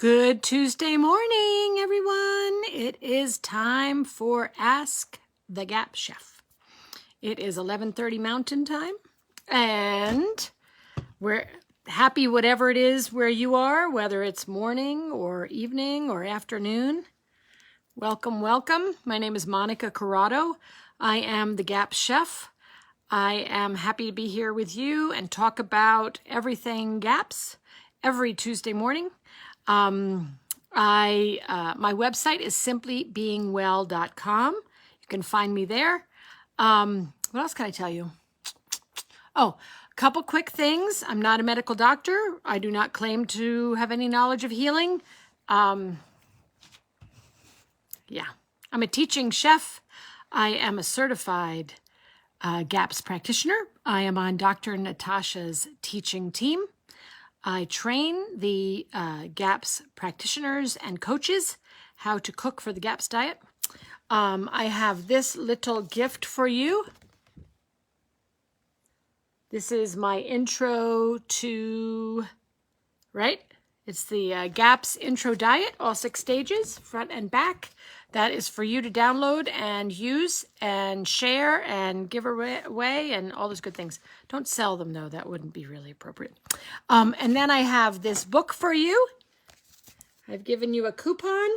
Good Tuesday morning, everyone. It is time for Ask the Gap Chef. It is 11:30 Mountain Time, and we're happy whatever it is where you are, whether it's morning or evening or afternoon. Welcome, welcome. My name is Monica Corrado. I am the Gap Chef. I am happy to be here with you and talk about everything gaps every Tuesday morning. My website is simplybeingwell.com. You can find me there. What else can I tell you? Oh, a couple quick things. I'm not a medical doctor. I do not claim to have any knowledge of healing. I'm a teaching chef. I am a certified GAPS practitioner. I am on Dr. Natasha's teaching team. I train the GAPS practitioners and coaches how to cook for the GAPS diet. I have this little gift for you. This is my intro to, it's the GAPS intro diet, all 6 stages, front and back. That is for you to download and use and share and give away and all those good things. Don't sell them, though. That wouldn't be really appropriate. And then I have this book for you. I've given you a coupon,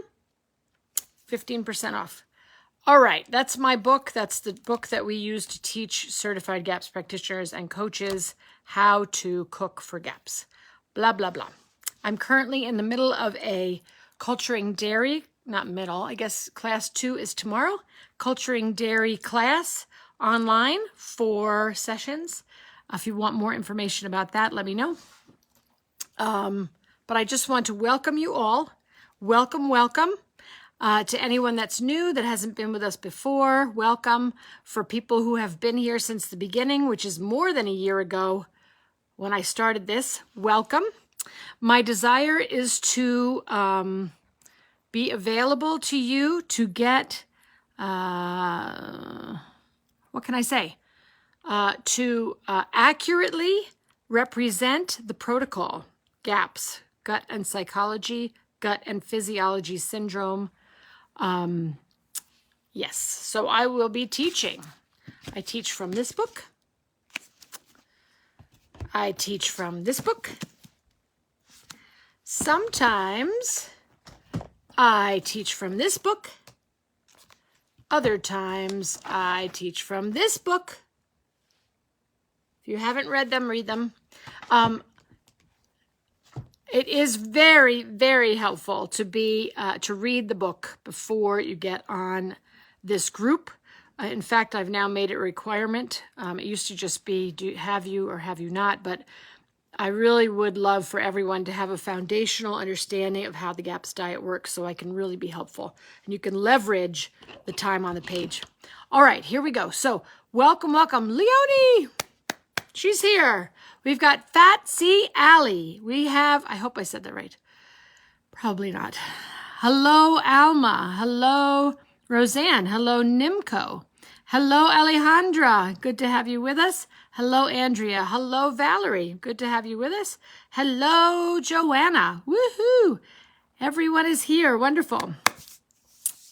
15% off. All right, that's my book. That's the book that we use to teach certified GAPS practitioners and coaches how to cook for GAPS. Blah, blah, blah. I'm currently in the middle of a culturing dairy, not middle, I guess class 2 is tomorrow, culturing dairy class online, 4 sessions. If you want more information about that, let me know. But I just want to welcome you all. Welcome, welcome. To anyone that's new, that hasn't been with us before, welcome. For people who have been here since the beginning, which is more than a year ago when I started this, welcome. My desire is to be available to you to get, what can I say? To accurately represent the protocol, GAPS, gut and psychology, gut and physiology syndrome. Yes, so I will be teaching. I teach from this book. I teach from this book. Sometimes I teach from this book. Other times I teach from this book. If you haven't read them, read them. It is very, very helpful to read the book before you get on this group. In fact, I've now made it a requirement. It used to just be, have you or have you not? But I really would love for everyone to have a foundational understanding of how the GAPS diet works so I can really be helpful. And you can leverage the time on the page. All right, here we go. So welcome, welcome. Leonie, she's here. We've got Fat C. Alley. We have, I hope I said that right. Probably not. Hello, Alma. Hello, Roseanne. Hello, Nimco. Hello, Alejandra. Good to have you with us. Hello, Andrea. Hello, Valerie. Good to have you with us. Hello, Joanna. Woohoo! Everyone is here. Wonderful.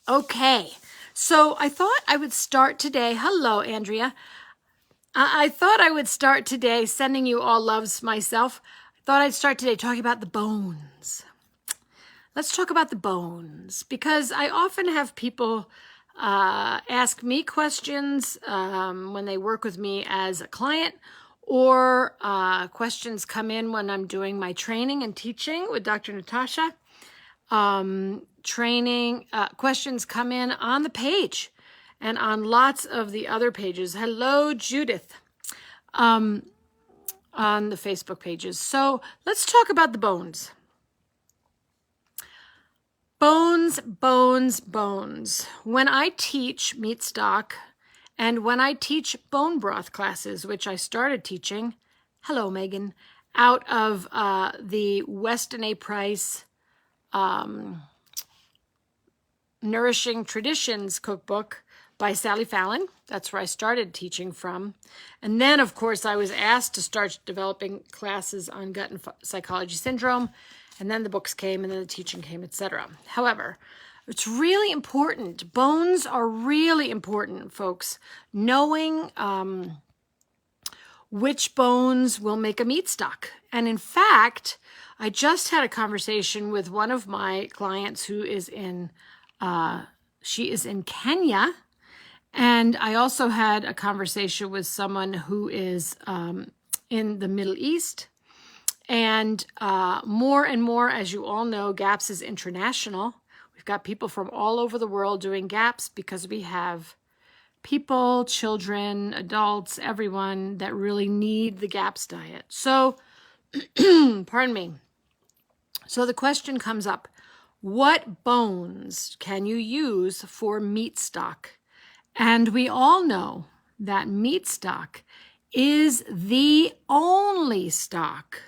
Okay, so I thought I would start today. Hello, Andrea. I thought I would start today sending you all loves myself. I thought I'd start today talking about the bones. Let's talk about the bones, because I often have people ask me questions when they work with me as a client, or questions come in when I'm doing my training and teaching with Dr. Natasha. Questions come in on the page and on lots of the other pages. Hello, Judith, on the Facebook pages. So let's talk about the bones. Bones, bones, bones. When I teach meat stock and when I teach bone broth classes, which I started teaching, hello, Megan, out of the Weston A. Price Nourishing Traditions cookbook by Sally Fallon. That's where I started teaching from. And then, of course, I was asked to start developing classes on gut and psychology syndrome. And then the books came, and then the teaching came, etc. However, it's really important. Bones are really important, folks. Knowing which bones will make a meat stock. And in fact, I just had a conversation with one of my clients who is she is in Kenya. And I also had a conversation with someone who is in the Middle East. And more and more, as you all know, GAPS is international. We've got people from all over the world doing GAPS because we have people, children, adults, everyone that really need the GAPS diet. So, pardon me. So the question comes up, what bones can you use for meat stock? And we all know that meat stock is the only stock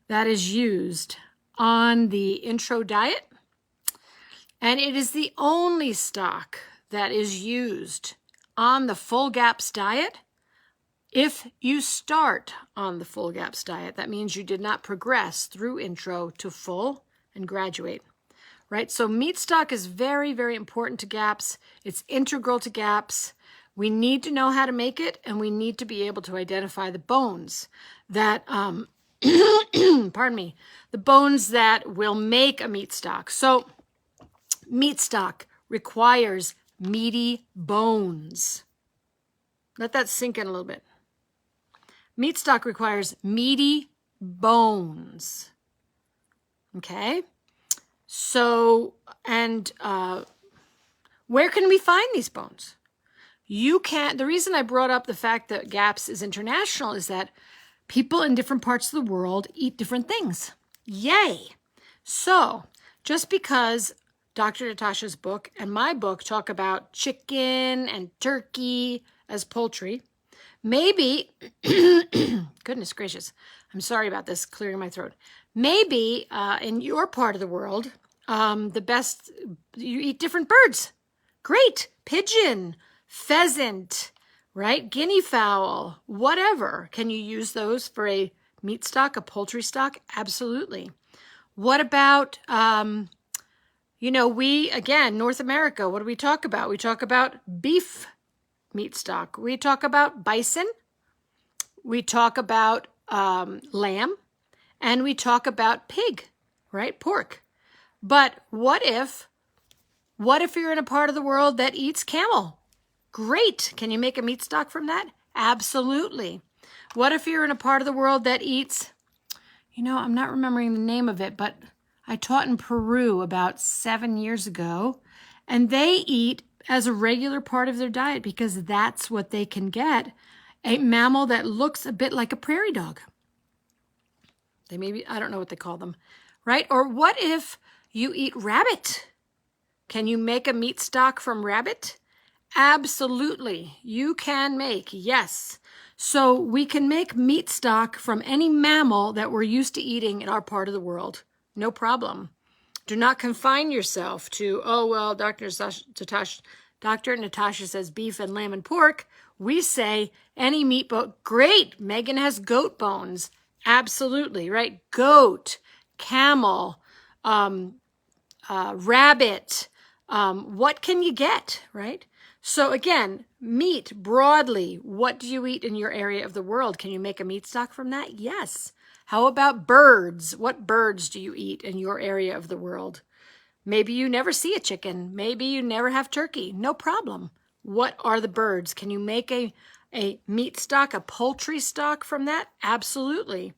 that is used on the intro diet. And it is the only stock that is used on the full GAPS diet. If you start on the full GAPS diet, that means you did not progress through intro to full and graduate, right? So meat stock is very, very important to GAPS. It's integral to GAPS. We need to know how to make it, and we need to be able to identify the bones that, pardon me, the bones that will make a meat stock. So meat stock requires meaty bones. Let that sink in a little bit. Meat stock requires meaty bones. Okay? So, and where can we find these bones? You can't, the reason I brought up the fact that GAPS is international is that people in different parts of the world eat different things. Yay! So, just because Dr. Natasha's book and my book talk about chicken and turkey as poultry, maybe, goodness gracious, I'm sorry about this, clearing my throat. Maybe in your part of the world, the best, you eat different birds. Great. Pigeon, pheasant, right? Guinea fowl, whatever. Can you use those for a meat stock, a poultry stock? Absolutely. What about, again, North America, what do we talk about? We talk about beef meat stock. We talk about bison. We talk about lamb. And we talk about pig, right? Pork. But what if you're in a part of the world that eats camel? Great. Can you make a meat stock from that? Absolutely. What if you're in a part of the world that eats, I'm not remembering the name of it, but I taught in Peru about 7 years ago, and they eat as a regular part of their diet because that's what they can get, a mammal that looks a bit like a prairie dog. They maybe, I don't know what they call them, right? Or what if you eat rabbit? Can you make a meat stock from rabbit? Absolutely. You can make, yes. So we can make meat stock from any mammal that we're used to eating in our part of the world. No problem. Do not confine yourself to, Dr. Natasha says beef and lamb and pork. We say any meat bone. Great. Megan has goat bones. Absolutely, right? Goat, camel, rabbit. What can you get, right? So again, meat broadly. What do you eat in your area of the world? Can you make a meat stock from that? Yes. How about birds? What birds do you eat in your area of the world? Maybe you never see a chicken. Maybe you never have turkey. No problem. What are the birds? Can you make a meat stock, a poultry stock from that? Absolutely.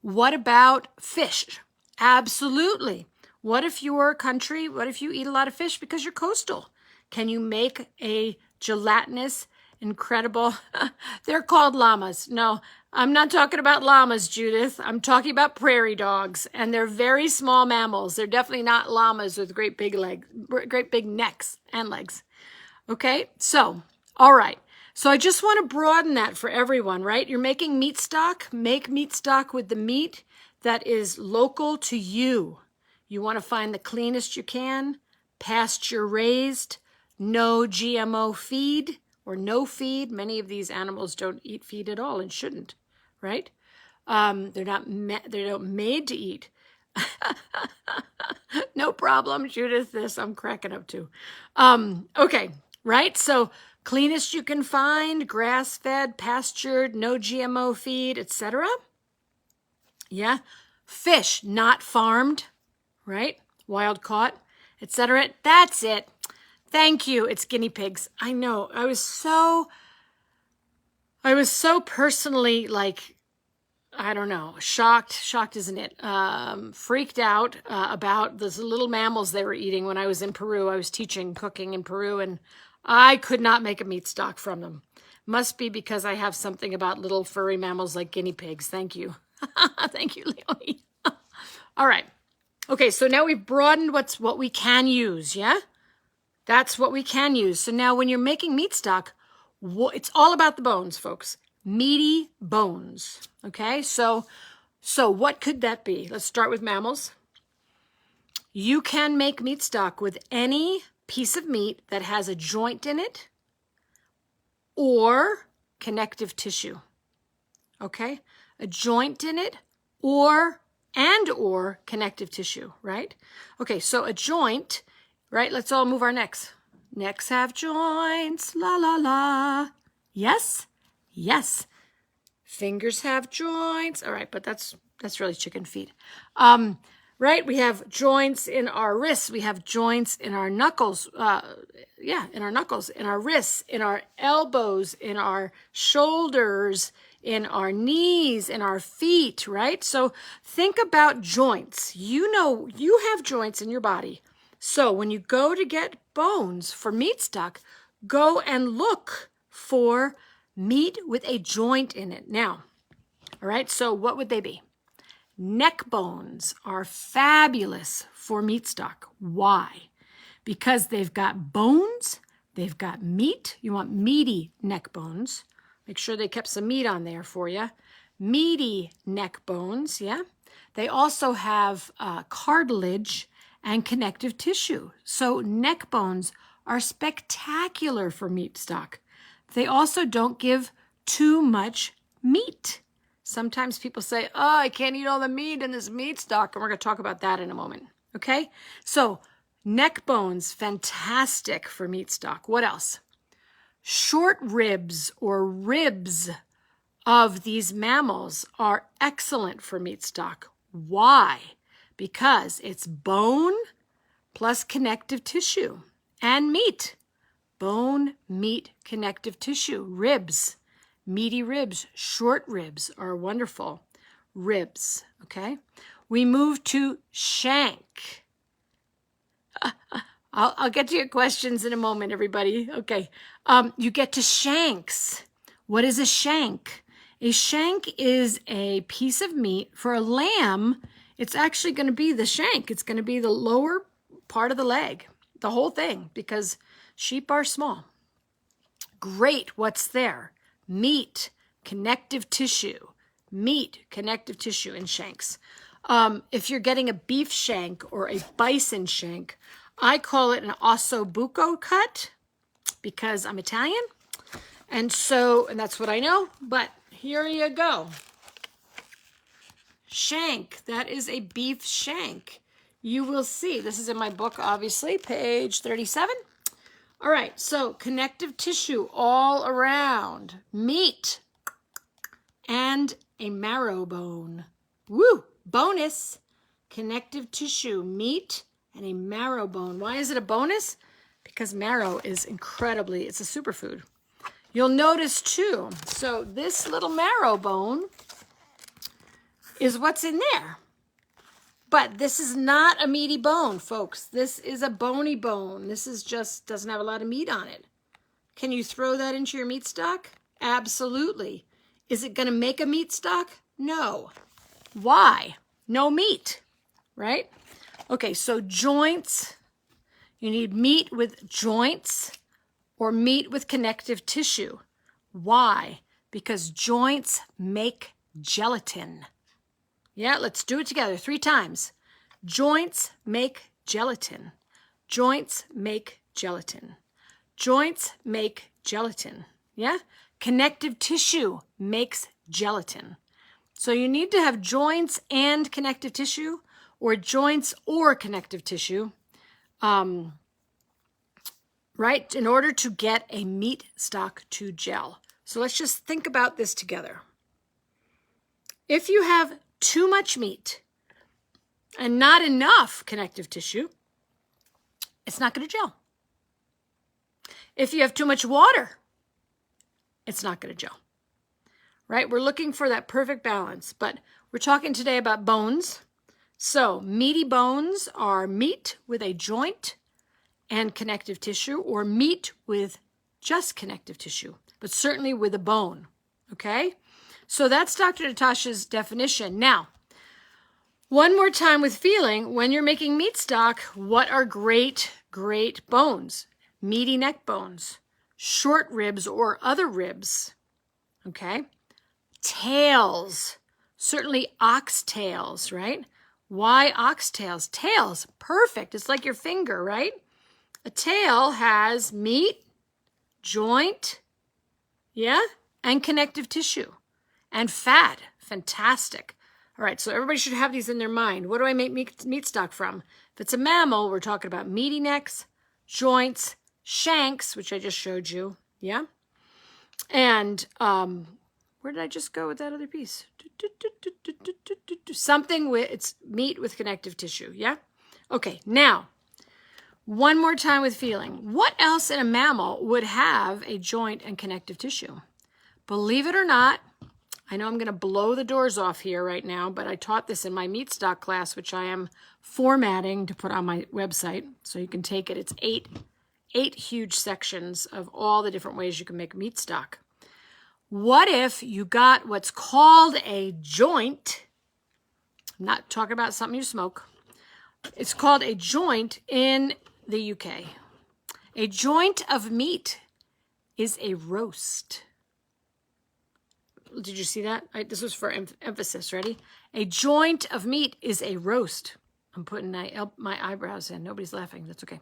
What about fish? Absolutely. What if you eat a lot of fish because you're coastal? Can you make a gelatinous, incredible, they're called llamas. No, I'm not talking about llamas, Judith. I'm talking about prairie dogs, and they're very small mammals. They're definitely not llamas with great big necks and legs. Okay, so, all right. So I just want to broaden that for everyone, right? You're making meat stock. Make meat stock with the meat that is local to you. You want to find the cleanest you can, pasture raised, no GMO feed or no feed. Many of these animals don't eat feed at all and shouldn't, right? They're not made to eat. No problem, Judith. This I'm cracking up too. Okay, right? So cleanest you can find, grass-fed, pastured, no GMO feed, etc. Yeah. Fish, not farmed, right? Wild caught, etc. That's it. Thank you. It's guinea pigs. I know. I was so personally like, I don't know, shocked isn't it? Freaked out about those little mammals they were eating when I was in Peru. I was teaching cooking in Peru, and I could not make a meat stock from them. Must be because I have something about little furry mammals like guinea pigs. Thank you. Thank you, Leonie. All right. Okay, so now we've broadened what we can use, yeah? That's what we can use. So now when you're making meat stock, it's all about the bones, folks. Meaty bones, okay? So what could that be? Let's start with mammals. You can make meat stock with any piece of meat that has a joint in it or connective tissue, okay? A joint in it or connective tissue, right? Okay, so a joint, right? Let's all move our necks. Necks have joints, la, la, la. Yes? Yes. Fingers have joints. All right, but that's really chicken feet. Right? We have joints in our wrists. We have joints in our knuckles. In our knuckles, in our wrists, in our elbows, in our shoulders, in our knees, in our feet, right? So think about joints. You know, you have joints in your body. So when you go to get bones for meat stock, go and look for meat with a joint in it. Now, all right, so what would they be? Neck bones are fabulous for meat stock. Why? Because they've got bones, they've got meat. You want meaty neck bones. Make sure they kept some meat on there for you. Meaty neck bones, yeah? They also have cartilage and connective tissue. So neck bones are spectacular for meat stock. They also don't give too much meat. Sometimes people say, oh, I can't eat all the meat in this meat stock. And we're going to talk about that in a moment. Okay? So neck bones, fantastic for meat stock. What else? Short ribs or ribs of these mammals are excellent for meat stock. Why? Because it's bone plus connective tissue and meat. Bone, meat, connective tissue, ribs, meaty ribs, short ribs are wonderful. Ribs, okay? We move to shank. I'll get to your questions in a moment, everybody. Okay. You get to shanks. What is a shank? A shank is a piece of meat. For a lamb, it's actually going to be the shank. It's going to be the lower part of the leg, the whole thing, because sheep are small. Great. What's there? Meat, connective tissue. Meat, connective tissue in shanks. If you're getting a beef shank or a bison shank, I call it an osso buco cut because I'm Italian. And that's what I know. But here you go. Shank. That is a beef shank. You will see. This is in my book, obviously, page 37. All right. So connective tissue all around. Meat. And a marrow bone. Woo! Bonus. Connective tissue, meat, and a marrow bone. Why is it a bonus? Because marrow is it's a superfood. You'll notice too, so this little marrow bone is what's in there. But this is not a meaty bone, folks. This is a bony bone. This is just, doesn't have a lot of meat on it. Can you throw that into your meat stock? Absolutely. Is it going to make a meat stock? No. Why? No meat, right? Okay, so joints, you need meat with joints or meat with connective tissue. Why? Because joints make gelatin. Yeah, let's do it together 3 times. Joints make gelatin. Joints make gelatin. Joints make gelatin. Yeah? Connective tissue makes gelatin. So you need to have joints and connective tissue, or joints or connective tissue, right, in order to get a meat stock to gel. So let's just think about this together. If you have too much meat and not enough connective tissue, it's not going to gel. If you have too much water, it's not going to gel. Right? We're looking for that perfect balance, but we're talking today about bones. So meaty bones are meat with a joint and connective tissue, or meat with just connective tissue, but certainly with a bone. Okay? So that's Dr. Natasha's definition. Now, one more time with feeling, when you're making meat stock, what are great bones? Meaty neck bones, short ribs or other ribs. Okay? Tails, certainly oxtails, right? Why oxtails? Tails, perfect. It's like your finger, right? A tail has meat, joint, yeah, and connective tissue, and fat. Fantastic. All right, so everybody should have these in their mind. What do I make meat stock from? If it's a mammal, we're talking about meaty necks, joints, shanks, which I just showed you, yeah? And where did I just go with that other piece? Something with, it's meat with connective tissue, yeah? Okay, now, one more time with feeling. What else in a mammal would have a joint and connective tissue? Believe it or not, I know I'm going to blow the doors off here right now, but I taught this in my meat stock class, which I am formatting to put on my website, so you can take it. It's eight huge sections of all the different ways you can make meat stock. What if you got what's called a joint? I'm not talking about something you smoke. It's called a joint in the UK. A joint of meat is a roast. Did you see that? This was for emphasis. Ready? A joint of meat is a roast. I'm putting my eyebrows in. Nobody's laughing. That's okay.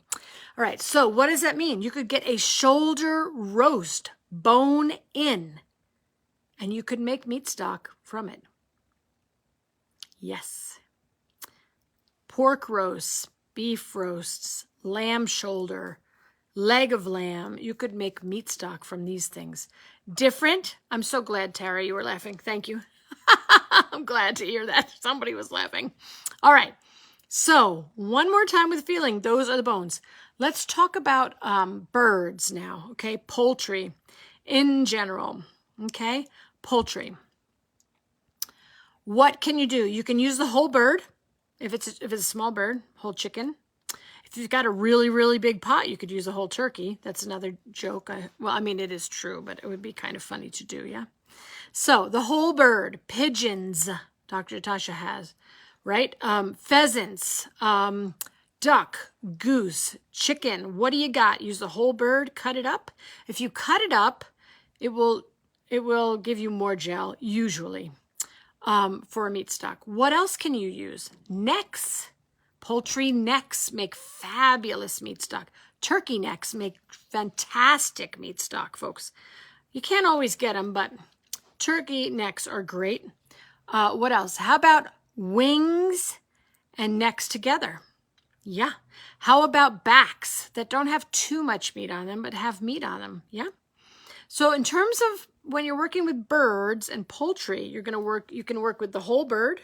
All right. So what does that mean? You could get a shoulder roast, bone in, and you could make meat stock from it. Yes. Pork roasts, beef roasts, lamb shoulder, leg of lamb. You could make meat stock from these things. Different. I'm so glad, Tara, you were laughing. Thank you. I'm glad to hear that. Somebody was laughing. All right. So one more time with feeling. Those are the bones. Let's talk about birds now. Okay. Poultry in general. Okay. Poultry. What can you do? You can use the whole bird. If it's a small bird, whole chicken. If you've got a really, really big pot, you could use a whole turkey. That's another joke. Well, I mean, it is true, but it would be kind of funny to do, yeah? So the whole bird, pigeons, Dr. Natasha has, right? Pheasants, duck, goose, chicken. What do you got? Use the whole bird, cut it up. If you cut it up, it will give you more gel, usually, for a meat stock. What else can you use? Necks. Poultry necks make fabulous meat stock. Turkey necks make fantastic meat stock, folks. You can't always get them, but turkey necks are great. What else? How about wings and necks together? Yeah. How about backs that don't have too much meat on them, but have meat on them? Yeah. So in terms of when you're working with birds and poultry, you can work with the whole bird.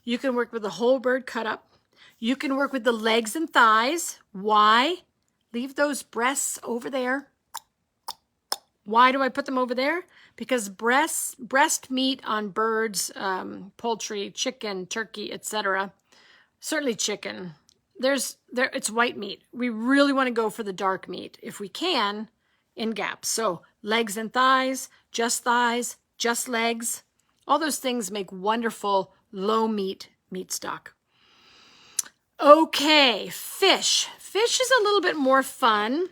You can work with the whole bird cut up. You can work with the legs and thighs. Why? Leave those breasts over there. Why do I put them over there? Because breast meat on birds, poultry, chicken, turkey, etc. Certainly chicken. It's white meat. We really want to go for the dark meat if we can in gaps. So legs and thighs, just legs. All those things make wonderful low meat stock. Okay, fish. Fish is a little bit more fun.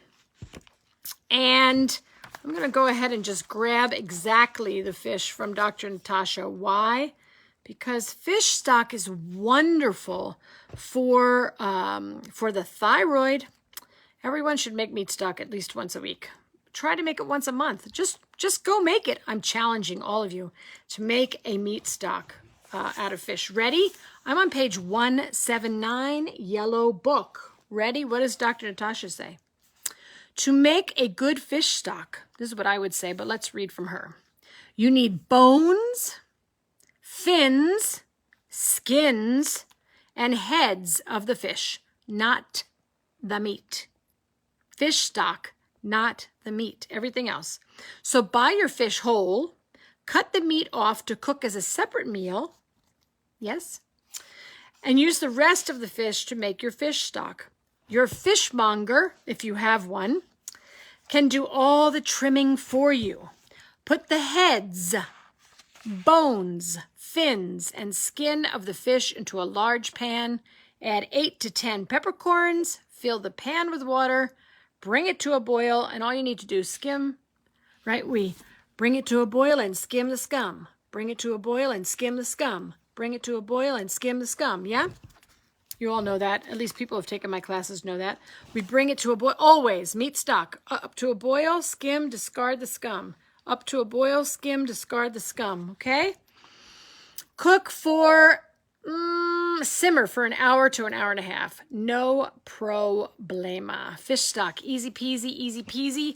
And I'm going to go ahead and just grab exactly the fish from Dr. Natasha. Why? Because fish stock is wonderful for the thyroid. Everyone should make meat stock at least once a week. Try to make it once a month. Just go make it. I'm challenging all of you to make a meat stock out of fish. Ready? I'm on page 179, yellow book. Ready? What does Dr. Natasha say? To make a good fish stock, this is what I would say, but let's read from her. You need bones, fins, skins, and heads of the fish, not the meat. Fish stock, not the meat, everything else. So buy your fish whole, cut the meat off to cook as a separate meal, yes, and use the rest of the fish to make your fish stock. Your fishmonger, if you have one, can do all the trimming for you. Put the heads, bones, fins, and skin of the fish into a large pan. Add 8 to 10 peppercorns. Fill the pan with water. Bring it to a boil, and all you need to do is skim, right? We bring it to a boil and skim the scum. Bring it to a boil and skim the scum. Bring it to a boil and skim the scum, yeah? You all know that. At least people who have taken my classes know that. We bring it to a boil, always, meat stock. Up to a boil, skim, discard the scum. Up to a boil, skim, discard the scum, okay? Cook for, simmer for an hour to an hour and a half. No problema. Fish stock, easy peasy, easy peasy.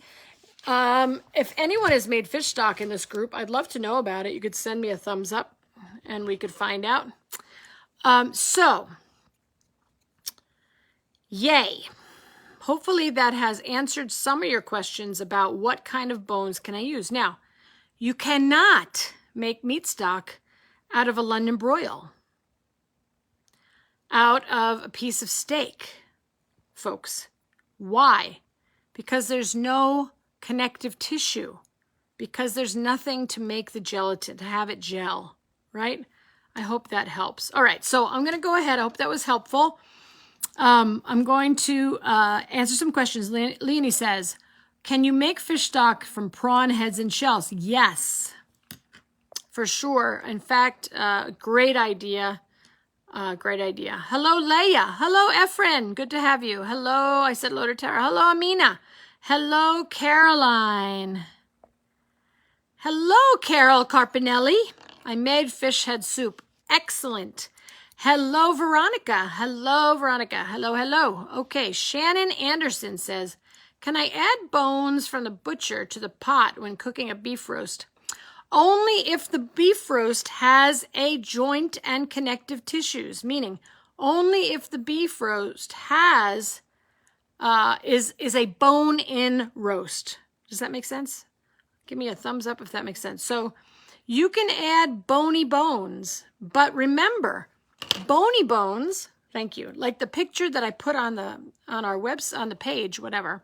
If anyone has made fish stock in this group, I'd love to know about it. You could send me a thumbs up and we could find out. Yay. Hopefully that has answered some of your questions about what kind of bones can I use. Now, you cannot make meat stock out of a London broil, out of a piece of steak, folks. Why? Because there's no connective tissue, because there's nothing to make the gelatin, to have it gel, right? I hope that helps. All right, so I'm going to go ahead. I hope that was helpful. I'm going to answer some questions. Leonie says, can you make fish stock from prawn heads and shells? Yes, for sure. In fact, great idea. Great idea. Hello, Leia. Hello, Efren. Good to have you. Hello, I said hello to Tara. Hello, Amina. Hello, Caroline. Hello, Carol Carpinelli. I made fish head soup. Excellent. Hello, Veronica. Hello, Veronica. Hello, hello. Okay, Shannon Anderson says, can I add bones from the butcher to the pot when cooking a beef roast? Only if the beef roast has a joint and connective tissues, meaning only if the beef roast has, is a bone-in roast. Does that make sense? Give me a thumbs up if that makes sense. So you can add bony bones, but remember, bony bones, thank you, like the picture that I put on our website, on the page, whatever.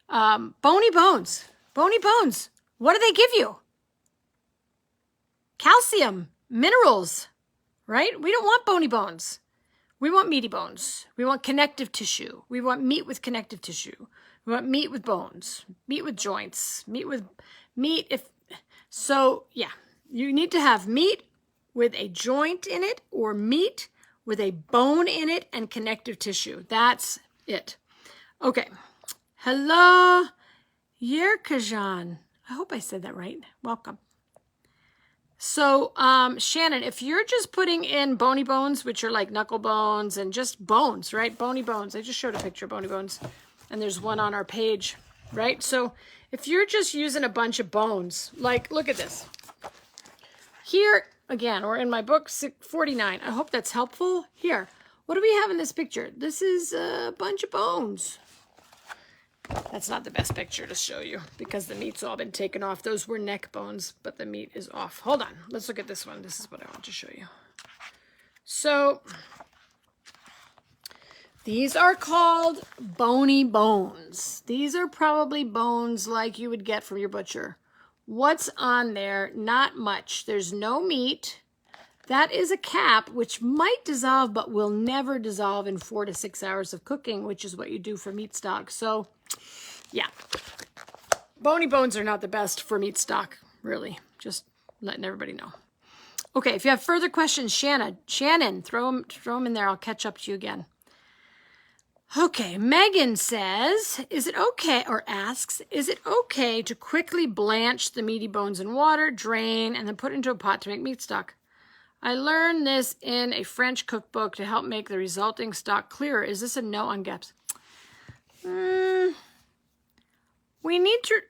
Bony bones, what do they give you? Calcium, minerals, right? We don't want bony bones. We want meaty bones. We want connective tissue. We want meat with connective tissue. We want meat with bones, meat with joints, so yeah, you need to have meat with a joint in it or meat with a bone in it and connective tissue. That's it. Okay. Hello, Yerkajan. I hope I said that right. Welcome. So, Shannon, if you're just putting in bony bones, which are like knuckle bones and just bones, right? Bony bones. I just showed a picture of bony bones, and there's one on our page, right? So if you're just using a bunch of bones, like, look at this. Here, again, or in my book, 49. I hope that's helpful. Here, what do we have in this picture? This is a bunch of bones. That's not the best picture to show you because the meat's all been taken off. Those were neck bones, but the meat is off. Hold on. Let's look at this one. This is what I want to show you. So these are called bony bones. These are probably bones like you would get from your butcher. What's on there? Not much. There's no meat. That is a cap, which might dissolve, but will never dissolve in 4 to 6 hours of cooking, which is what you do for meat stock. So, yeah. Bony bones are not the best for meat stock, really. Just letting everybody know. Okay, if you have further questions, Shannon, throw them in there. I'll catch up to you again. Okay, Megan says, is it okay, or asks, is it okay to quickly blanch the meaty bones in water, drain, and then put into a pot to make meat stock? I learned this in a French cookbook to help make the resulting stock clearer. Is this a no on gaps? We need to,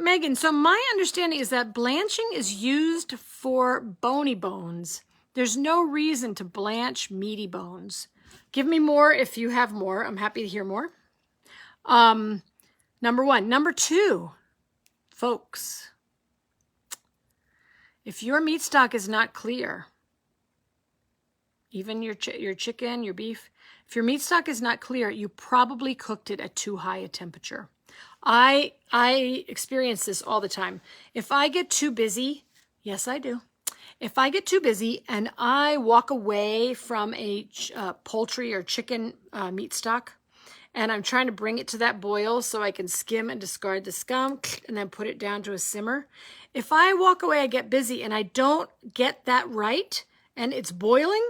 Megan, so my understanding is that blanching is used for bony bones. There's no reason to blanch meaty bones. Give me more if you have more. I'm happy to hear more. Number one. Number two, folks, if your meat stock is not clear, even your chicken, your beef, if your meat stock is not clear, you probably cooked it at too high a temperature. I experience this all the time. If I get too busy, yes, I do. If I get too busy and I walk away from a poultry or chicken meat stock, and I'm trying to bring it to that boil so I can skim and discard the scum and then put it down to a simmer. If I walk away, I get busy and I don't get that right and it's boiling,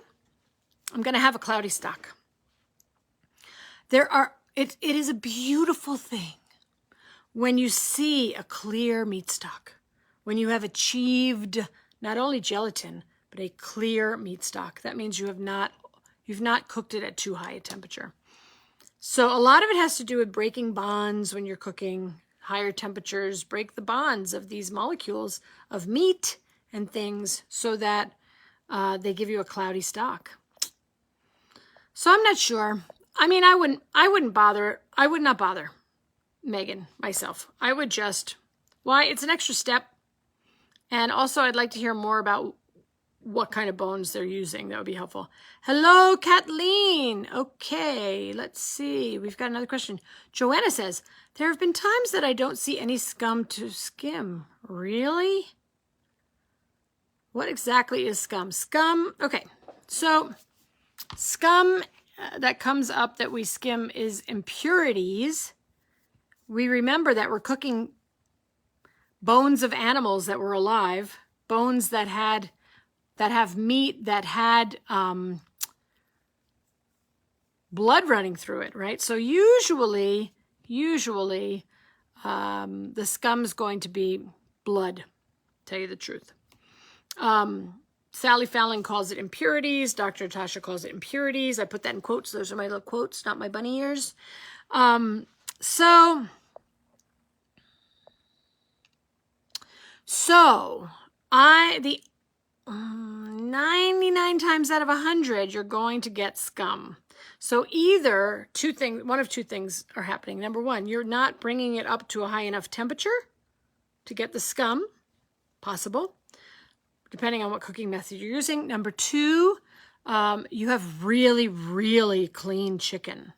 I'm going to have a cloudy stock. It is a beautiful thing when you see a clear meat stock, when you have achieved not only gelatin, but a clear meat stock. That means you've not cooked it at too high a temperature. So a lot of it has to do with breaking bonds when you're cooking. Higher temperatures break the bonds of these molecules of meat and things so that they give you a cloudy stock. So I'm not sure. I mean, I wouldn't bother. I would not bother, Megan, myself. I would just, it's an extra step. And also, I'd like to hear more about what kind of bones they're using. That would be helpful. Hello, Kathleen. Okay, let's see. We've got another question. Joanna says, there have been times that I don't see any scum to skim. Really? What exactly is scum? Scum, okay. So scum that comes up that we skim is impurities. We remember that we're cooking bones of animals that were alive, bones that have meat that had blood running through it, right? So usually the scum's going to be blood, tell you the truth. Sally Fallon calls it impurities. Dr. Natasha calls it impurities. I put that in quotes. Those are my little quotes, not my bunny ears. So 99 times out of 100, you're going to get scum. So either one of two things are happening. Number one, you're not bringing it up to a high enough temperature to get the scum, possible, depending on what cooking method you're using. Number two, you have really, really clean chicken.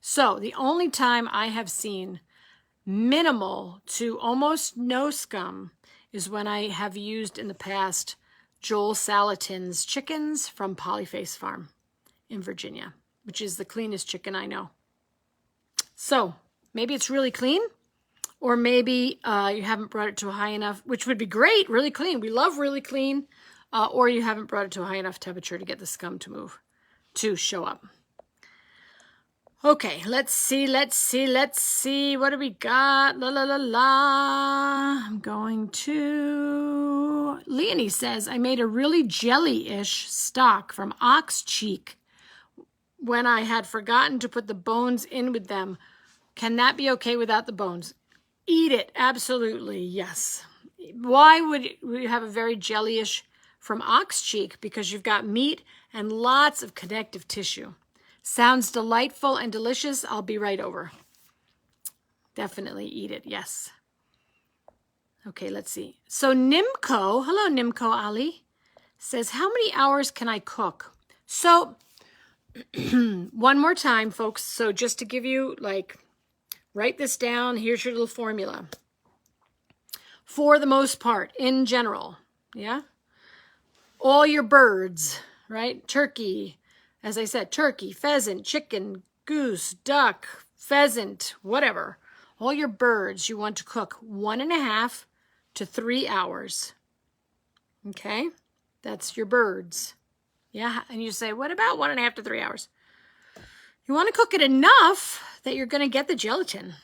So the only time I have seen minimal to almost no scum is when I have used in the past Joel Salatin's chickens from Polyface Farm in Virginia, which is the cleanest chicken I know. So maybe it's really clean, or maybe you haven't brought it to a high enough, which would be great, really clean. We love really clean, or you haven't brought it to a high enough temperature to get the scum to show up. Okay, let's see. What do we got? I'm going to... Leonie says, I made a really jelly-ish stock from ox cheek when I had forgotten to put the bones in with them. Can that be okay without the bones? Eat it, absolutely, yes. Why would we have a very jelly-ish from ox cheek? Because you've got meat and lots of connective tissue. Sounds delightful and delicious. I'll be right over. Definitely eat it, yes. Okay, let's see. So Nimco, hello Nimco Ali, says, how many hours can I cook? So one more time, folks. So just to give you, write this down. Here's your little formula. For the most part, in general, yeah? All your birds, right? Turkey, as I said, turkey, pheasant, chicken, goose, duck, pheasant, whatever. All your birds you want to cook 1.5 to 3 hours. Okay? That's your birds. Yeah, and you say, what about 1.5 to 3 hours? You want to cook it enough that you're going to get the gelatin.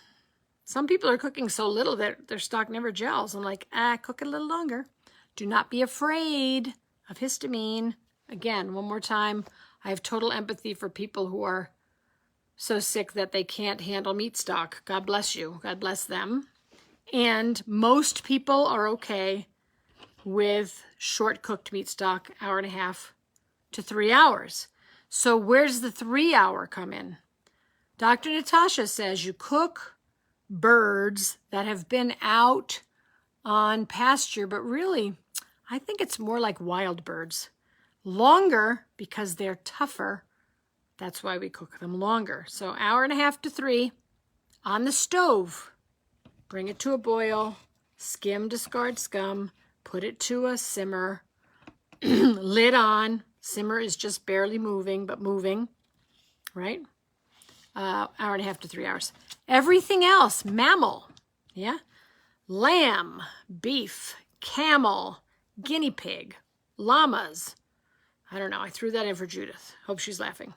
Some people are cooking so little that their stock never gels. I'm like, cook it a little longer. Do not be afraid of histamine. Again, one more time, I have total empathy for people who are so sick that they can't handle meat stock. God bless you. God bless them. And most people are okay with short cooked meat stock, 1.5 to 3 hours. So where does the 3 hour come in? Dr. Natasha says you cook birds that have been out on pasture, but really, I think it's more like wild birds. Longer because they're tougher. That's why we cook them longer. So 1.5 to 3 on the stove. Bring it to a boil. Skim, discard scum. Put it to a simmer. Lid on. Simmer is just barely moving, but moving, right? 1.5 to 3 hours. Everything else, mammal, yeah? Lamb, beef, camel, guinea pig, llamas. I don't know. I threw that in for Judith. Hope she's laughing.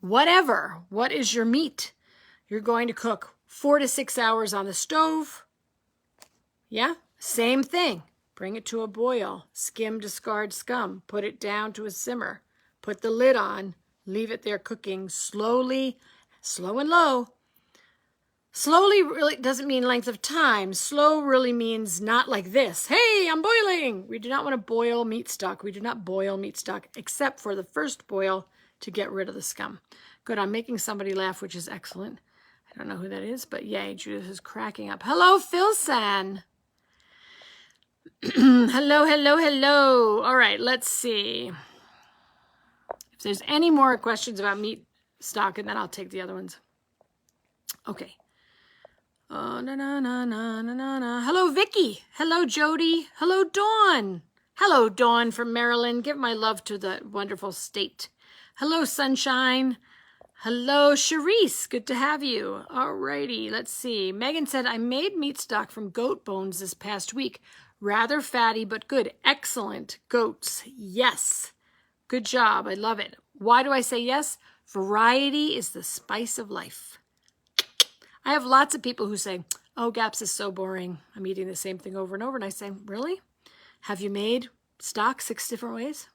Whatever. What is your meat? You're going to cook 4 to 6 hours on the stove. Yeah? Same thing. Bring it to a boil. Skim, discard scum. Put it down to a simmer. Put the lid on. Leave it there cooking slowly, slow and low. Slowly really doesn't mean length of time. Slow really means not like this. Hey, I'm boiling. We do not want to boil meat stock. We do not boil meat stock except for the first boil to get rid of the scum. Good, I'm making somebody laugh, which is excellent. I don't know who that is, but yay, Judith is cracking up. Hello, Phil-san. Hello, hello, hello. All right, let's see. If there's any more questions about meat stock, and then I'll take the other ones. Okay. Oh, na na na na na na na. Hello, Vicky. Hello, Jody. Hello, Dawn. Hello, Dawn from Maryland. Give my love to the wonderful state. Hello, Sunshine. Hello, Charisse. Good to have you. All righty. Let's see. Megan said, I made meat stock from goat bones this past week. Rather fatty, but good. Excellent. Goats. Yes. Good job. I love it. Why do I say yes? Variety is the spice of life. I have lots of people who say, oh, GAPS is so boring. I'm eating the same thing over and over. And I say, really? Have you made stock 6 different ways?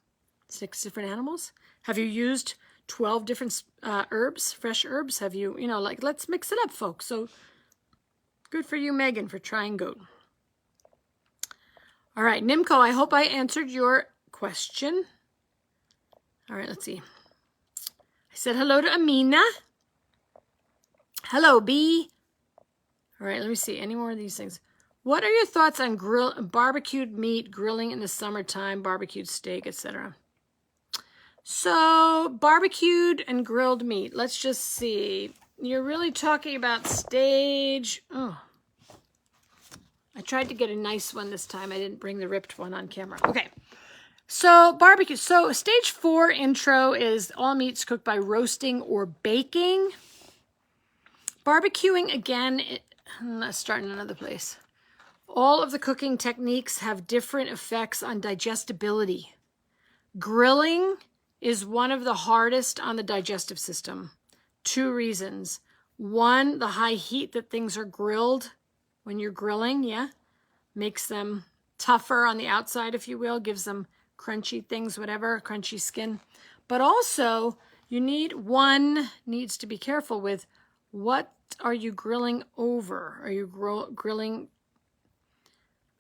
6 different animals? Have you used 12 different herbs, fresh herbs? Have you, like, let's mix it up, folks. So good for you, Megan, for trying goat. All right, Nimco, I hope I answered your question. All right, let's see. I said hello to Amina. Hello, B. All right, let me see. Any more of these things? What are your thoughts on barbecued meat, grilling in the summertime, barbecued steak, etc.? So, barbecued and grilled meat. Let's just see. You're really talking about stage. Oh, I tried to get a nice one this time. I didn't bring the ripped one on camera. Okay. So barbecue. So stage 4 intro is all meats cooked by roasting or baking. Barbecuing, again, let's start in another place. All of the cooking techniques have different effects on digestibility. Grilling is one of the hardest on the digestive system. 2 reasons. 1, the high heat that things are grilled when you're grilling, makes them tougher on the outside, if you will, gives them crunchy things, whatever, crunchy skin. But also, needs to be careful with what are you grilling over? Are you grilling,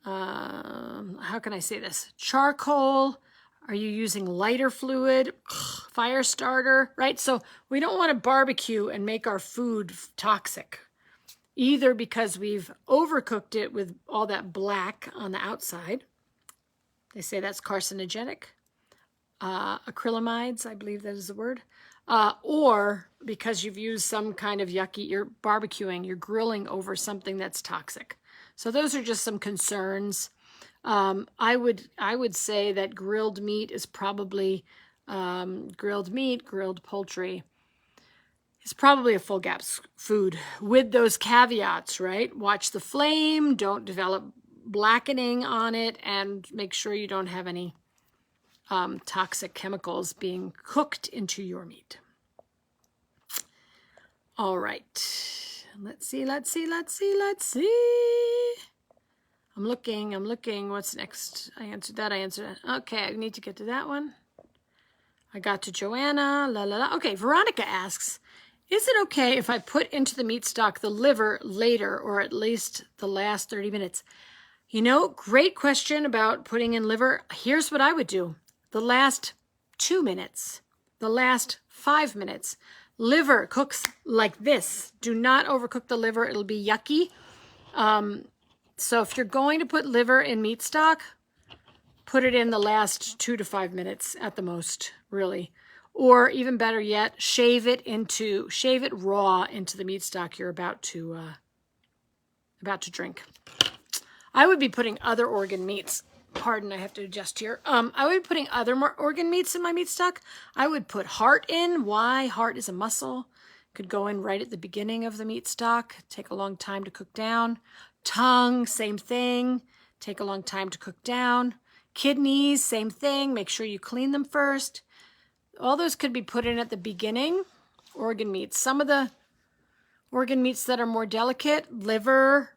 how can I say this? Charcoal? Are you using lighter fluid? Fire starter, right? So we don't want to barbecue and make our food toxic. Either because we've overcooked it with all that black on the outside. They say that's carcinogenic. Acrylamides, I believe that is the word. Or because you've used some kind of yucky, you're barbecuing, you're grilling over something that's toxic. So those are just some concerns. I would say that grilled meat is probably, grilled poultry, it's probably a full GAPS food with those caveats, right? Watch the flame, don't develop blackening on it, and make sure you don't have any toxic chemicals being cooked into your meat. All right. Let's see. I'm looking. What's next? I answered that. Okay, I need to get to that one. I got to Joanna. Okay, Veronica asks, is it okay if I put into the meat stock the liver later, or at least the last 30 minutes? You know, great question about putting in liver. Here's what I would do. The last 2 minutes, the last 5 minutes. Liver cooks like this. Do not overcook the liver. It'll be yucky. So if you're going to put liver in meat stock, put it in the last 2 to 5 minutes at the most, really. Or even better yet, shave it raw into the meat stock you're about to drink. I would be putting other organ meats. Pardon, I have to adjust here. I would be putting other more organ meats in my meat stock. I would put heart in. Why? Heart is a muscle. Could go in right at the beginning of the meat stock. Take a long time to cook down. Tongue, same thing. Take a long time to cook down. Kidneys, same thing. Make sure you clean them first. All those could be put in at the beginning. Organ meats. Some of the organ meats that are more delicate, liver,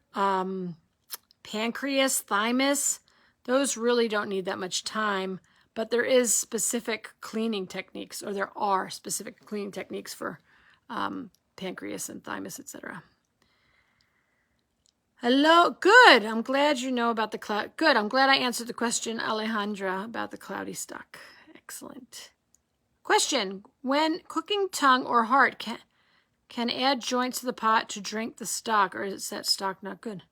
pancreas, thymus, those really don't need that much time, but there is specific cleaning techniques, or there are specific cleaning techniques for pancreas and thymus, etc. Hello, good. I'm glad you know about the cloud. Good, I'm glad I answered the question, Alejandra, about the cloudy stock. Excellent. Question, when cooking tongue or heart, can add joints to the pot to drink the stock, or is that stock not good?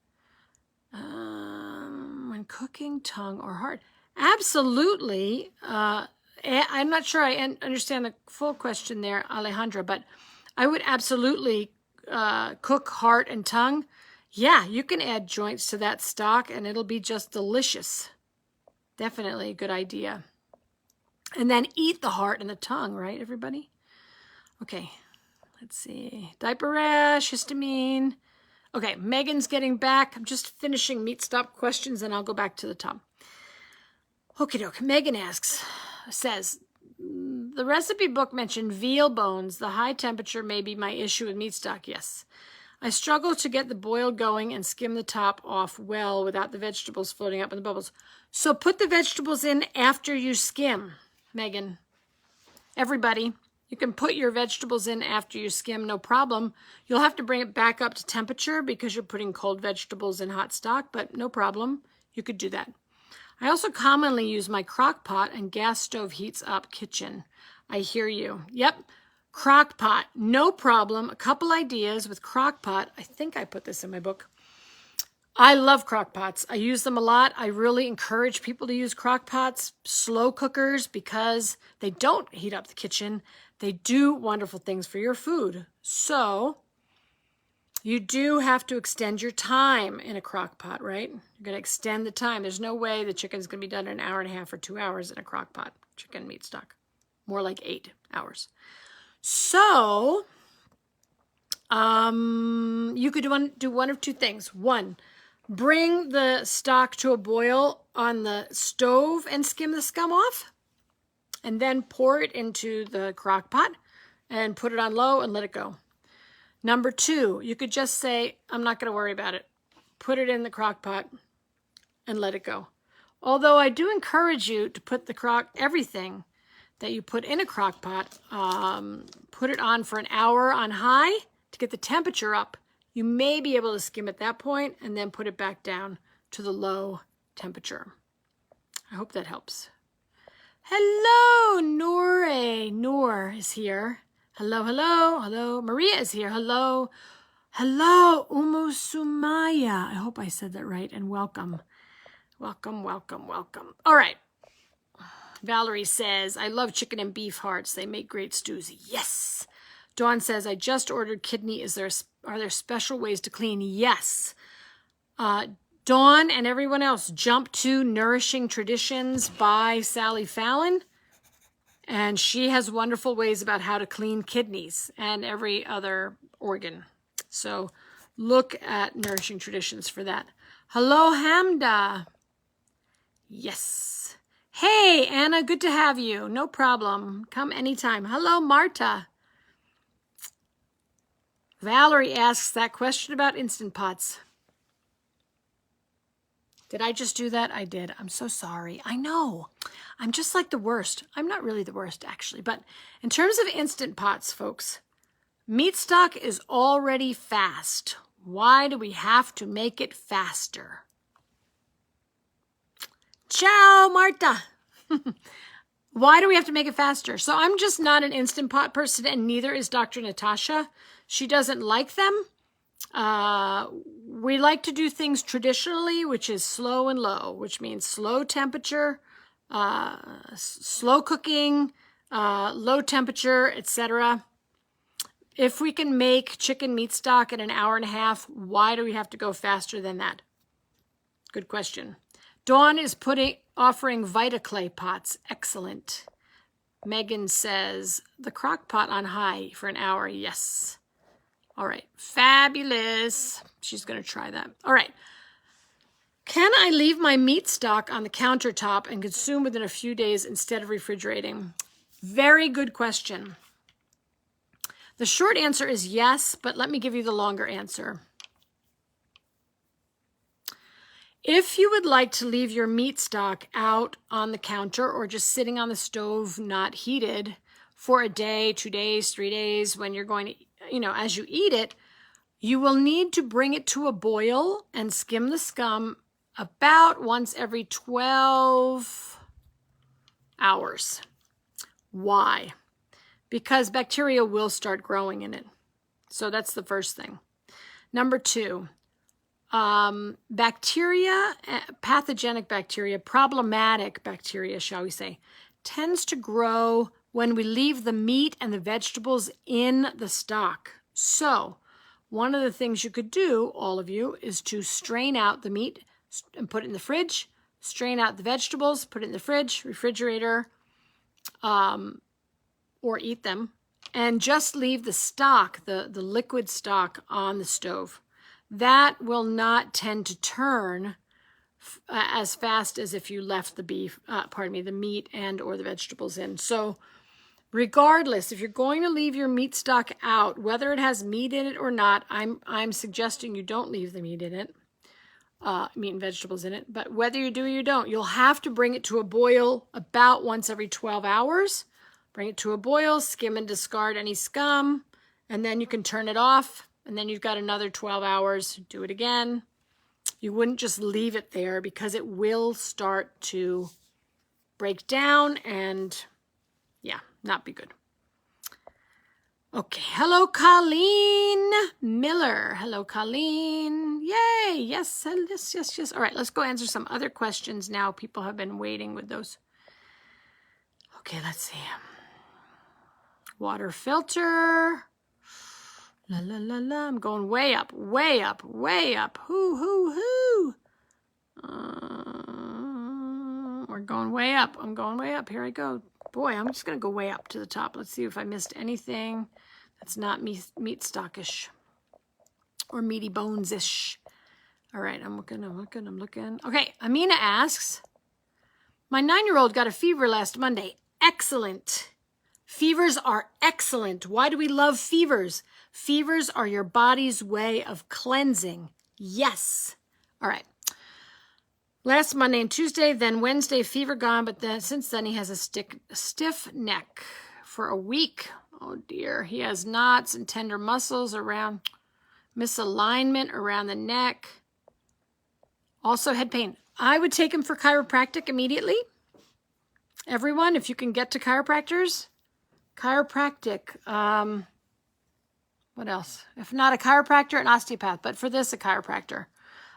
When cooking tongue or heart, absolutely. I'm not sure I understand the full question there, Alejandra, but I would absolutely cook heart and tongue. Yeah, you can add joints to that stock and it'll be just delicious. Definitely a good idea. And then eat the heart and the tongue, right, everybody? Okay, let's see. Diaper rash, histamine. Okay, Megan's getting back. I'm just finishing meat stock questions and I'll go back to the top. Okie doke. Megan says, the recipe book mentioned veal bones. The high temperature may be my issue with meat stock. Yes. I struggle to get the boil going and skim the top off well without the vegetables floating up in the bubbles. So put the vegetables in after you skim, Megan. Everybody. You can put your vegetables in after you skim, no problem. You'll have to bring it back up to temperature because you're putting cold vegetables in hot stock, but no problem. You could do that. I also commonly use my crock pot and gas stove heats up kitchen. I hear you. Yep, crock pot, no problem. A couple ideas with crock pot. I think I put this in my book. I love crock pots. I use them a lot. I really encourage people to use crock pots, slow cookers, because they don't heat up the kitchen. They do wonderful things for your food. So you do have to extend your time in a crock pot, right? You're going to extend the time. There's no way the chicken's going to be done in an hour and a half or 2 hours in a crock pot, chicken meat stock. More like 8 hours. So you could do one of two things. One, bring the stock to a boil on the stove and skim the scum off, and then pour it into the crock pot and put it on low and let it go. Number two, you could just say, I'm not going to worry about it. Put it in the crock pot and let it go. Although I do encourage you to put everything that you put in a crock pot, put it on for an hour on high to get the temperature up. You may be able to skim at that point and then put it back down to the low temperature. I hope that helps. Hello, Noor. Noor is here. Hello, hello, hello. Maria is here. Hello. Hello, Sumaya. I hope I said that right, and welcome. Welcome, welcome, welcome. All right. Valerie says, I love chicken and beef hearts. They make great stews. Yes. Dawn says, I just ordered kidney. Are there special ways to clean? Yes. Dawn and everyone else, jump to Nourishing Traditions by Sally Fallon. And she has wonderful ways about how to clean kidneys and every other organ. So look at Nourishing Traditions for that. Hello, Hamda. Yes. Hey, Anna, good to have you. No problem. Come anytime. Hello, Marta. Valerie asks that question about Instant Pots. Did I just do that? I did. I'm so sorry. I know. I'm just like the worst. I'm not really the worst, actually. But in terms of Instant Pots, folks, meat stock is already fast. Why do we have to make it faster? Ciao, Marta. Why do we have to make it faster? So I'm just not an Instant Pot person, and neither is Dr. Natasha. She doesn't like them. We like to do things traditionally, which is slow and low, which means slow temperature, slow cooking, low temperature, etc. If we can make chicken meat stock in an hour and a half, why do we have to go faster than that? Good question. Dawn is offering VitaClay pots. Excellent. Megan says, the crock pot on high for an hour. Yes. All right. Fabulous. She's going to try that. All right. Can I leave my meat stock on the countertop and consume within a few days instead of refrigerating? Very good question. The short answer is yes, but let me give you the longer answer. If you would like to leave your meat stock out on the counter or just sitting on the stove, not heated, for a day, 2 days, 3 days, when you're going to, as you eat it, you will need to bring it to a boil and skim the scum about once every 12 hours. Why? Because bacteria will start growing in it. So that's the first thing. Number 2. Bacteria, pathogenic bacteria, problematic bacteria, shall we say, tends to grow when we leave the meat and the vegetables in the stock. So one of the things you could do, all of you, is to strain out the meat and put it in the fridge, strain out the vegetables, put it in the fridge, refrigerator, or eat them, and just leave the stock, the liquid stock, on the stove. That will not tend to turn as fast as if you left the the meat and or the vegetables in. So regardless, if you're going to leave your meat stock out, whether it has meat in it or not, I'm suggesting you don't leave the meat in it, meat and vegetables in it. But whether you do or you don't, you'll have to bring it to a boil about once every 12 hours. Bring it to a boil, skim and discard any scum, and then you can turn it off. And then you've got another 12 hours, do it again. You wouldn't just leave it there because it will start to break down and, not be good. Okay, hello, Colleen Miller. Hello, Colleen. Yay, yes. All right, let's go answer some other questions now. People have been waiting with those. Okay, let's see. Water filter. La, la, la, la. I'm going way up, way up, way up. Hoo. We're going way up. I'm going way up. Here I go. Boy, I'm just going to go way up to the top. Let's see if I missed anything that's not meat stockish or meaty bones-ish. All right, I'm looking. Okay, Amina asks, my 9-year-old got a fever last Monday. Excellent. Fevers are excellent. Why do we love fevers? Fevers are your body's way of cleansing. Yes. All right. Last Monday and Tuesday, then Wednesday, fever gone, but then since then he has a stiff neck for a week. Oh dear. He has knots and tender muscles around, misalignment around the neck. Also head pain. I would take him for chiropractic immediately. Everyone, if you can get to chiropractors, chiropractic. What else? If not a chiropractor, an osteopath, but for this, a chiropractor.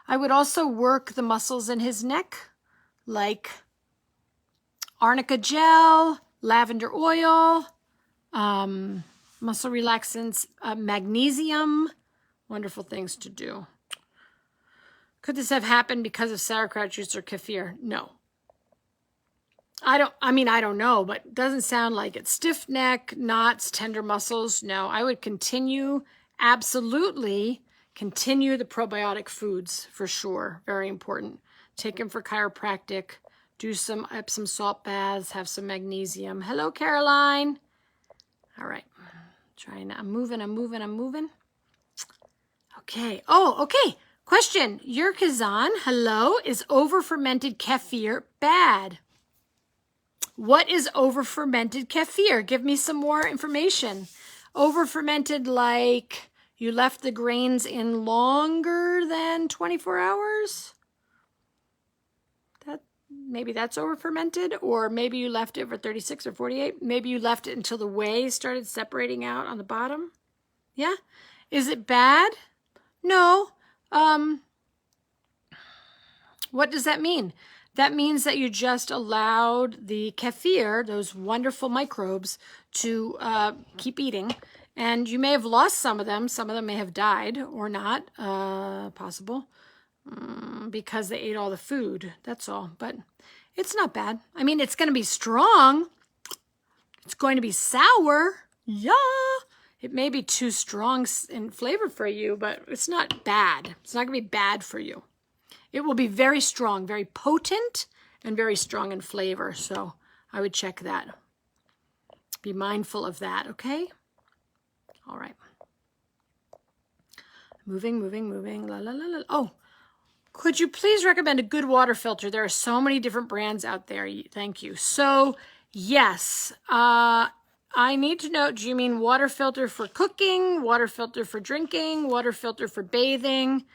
I would also work the muscles in his neck, like arnica gel, lavender oil, muscle relaxants, magnesium. Wonderful things to do. Could this have happened because of sauerkraut juice or kefir? No. I don't know, but it doesn't sound like it. Stiff neck, knots, tender muscles. No, I would absolutely continue the probiotic foods for sure. Very important. Take him for chiropractic. Do some Epsom salt baths. Have some magnesium. Hello, Caroline. All right. I'm moving. Okay. Oh, okay. Question. Yurkazan, hello. Is over-fermented kefir bad? What is over-fermented kefir? Give me some more information. Over-fermented, like you left the grains in longer than 24 hours? Maybe that's over-fermented, or maybe you left it for 36 or 48. Maybe you left it until the whey started separating out on the bottom. Yeah? Is it bad? No. What does that mean? That means that you just allowed the kefir, those wonderful microbes, to keep eating. And you may have lost some of them. Some of them may have died or not. Possible. Because they ate all the food. That's all. But it's not bad. I mean, it's going to be strong. It's going to be sour. Yeah. It may be too strong in flavor for you, but it's not bad. It's not going to be bad for you. It will be very strong, very potent, and very strong in flavor. So I would check that. Be mindful of that, okay? All right. Moving. La, la, la, la. Oh, could you please recommend a good water filter? There are so many different brands out there. Thank you. So, yes. I need to know, do you mean water filter for cooking, water filter for drinking, water filter for bathing?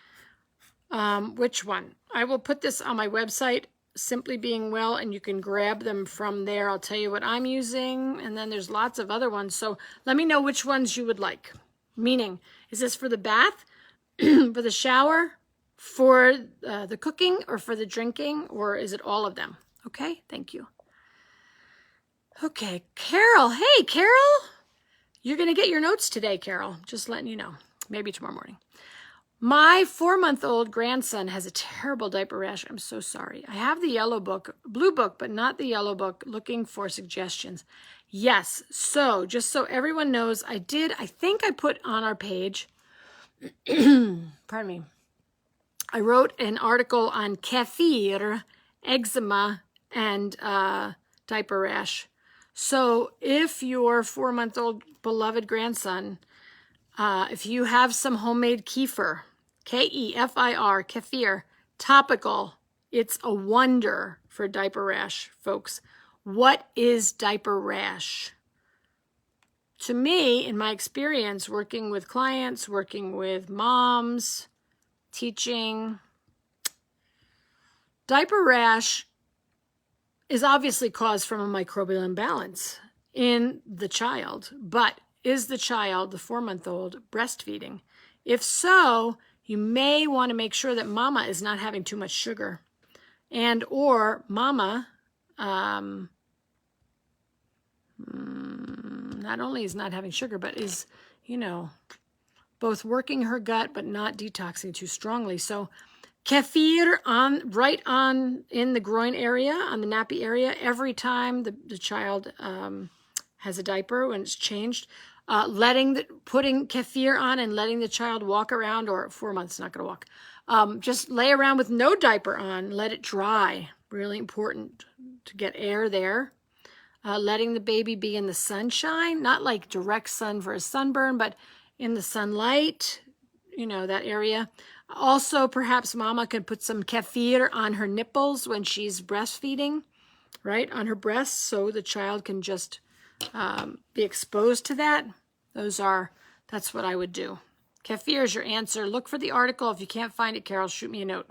Which one? I will put this on my website, Simply Being Well, and you can grab them from there. I'll tell you what I'm using, and then there's lots of other ones. So let me know which ones you would like. Meaning, is this for the bath, for the shower, for the cooking, or for the drinking, or is it all of them? Okay, thank you. Okay, Carol. Hey, Carol. You're going to get your notes today, Carol. Just letting you know. Maybe tomorrow morning. My 4-month-old grandson has a terrible diaper rash. I'm so sorry. I have the yellow book, blue book, but not the yellow book, looking for suggestions. Yes, so just so everyone knows, I think I put on our page, pardon me, I wrote an article on kefir, eczema, and diaper rash. So if your 4-month-old beloved grandson, if you have some homemade kefir, K-E-F-I-R, kefir, topical, it's a wonder for diaper rash, folks. What is diaper rash? To me, in my experience, working with clients, working with moms, teaching, diaper rash is obviously caused from a microbial imbalance in the child. But is the child, the 4-month-old, breastfeeding? If so, you may want to make sure that mama is not having too much sugar. And or mama not only is not having sugar, but is, both working her gut but not detoxing too strongly. So kefir right on in the groin area, on the nappy area, every time the child has a diaper when it's changed. Putting kefir on and letting the child walk around, or 4 months, not going to walk. Just lay around with no diaper on, let it dry. Really important to get air there. Letting the baby be in the sunshine, not like direct sun for a sunburn, but in the sunlight, that area. Also, perhaps mama can put some kefir on her nipples when she's breastfeeding, right, on her breasts, so the child can just be exposed to that. That's what I would do. Kefir is your answer. Look for the article. If you can't find it, Carol, shoot me a note.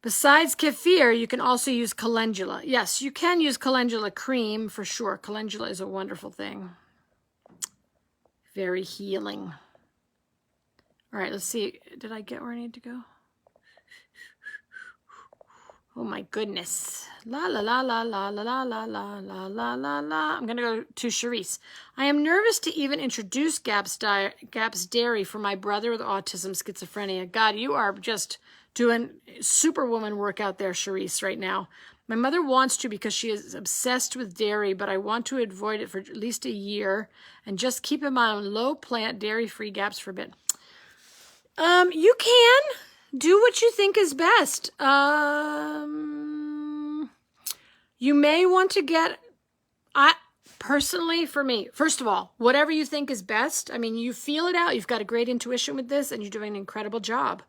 Besides kefir, you can also use calendula. Yes, you can use calendula cream for sure. Calendula is a wonderful thing. Very healing. All right, let's see. Did I get where I need to go? Oh my goodness. La la la la la la la la la la la la la. I'm gonna go to Charisse. I am nervous to even introduce GAPS Dairy for my brother with autism, schizophrenia. God, you are just doing superwoman work out there, Charisse, right now. My mother wants to because she is obsessed with dairy, but I want to avoid it for at least a year and just keep him on low plant, dairy-free GAPS for a bit. You can do what you think is best. You may want to get, Personally, for me, first of all, whatever you think is best. I mean, you feel it out. You've got a great intuition with this, and you're doing an incredible job.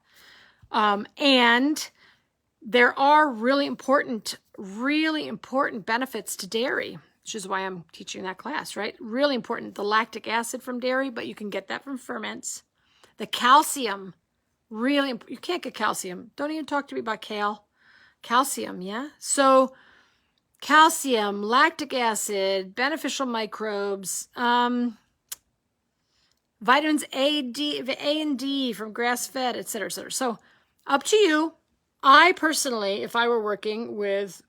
And there are really important benefits to dairy, which is why I'm teaching that class, right? Really important. The lactic acid from dairy, but you can get that from ferments. The calcium, really, you can't get calcium. Don't even talk to me about kale. Calcium, yeah? So calcium, lactic acid, beneficial microbes, vitamins A and D from grass-fed, et cetera, et cetera. So up to you. I personally, if I were working with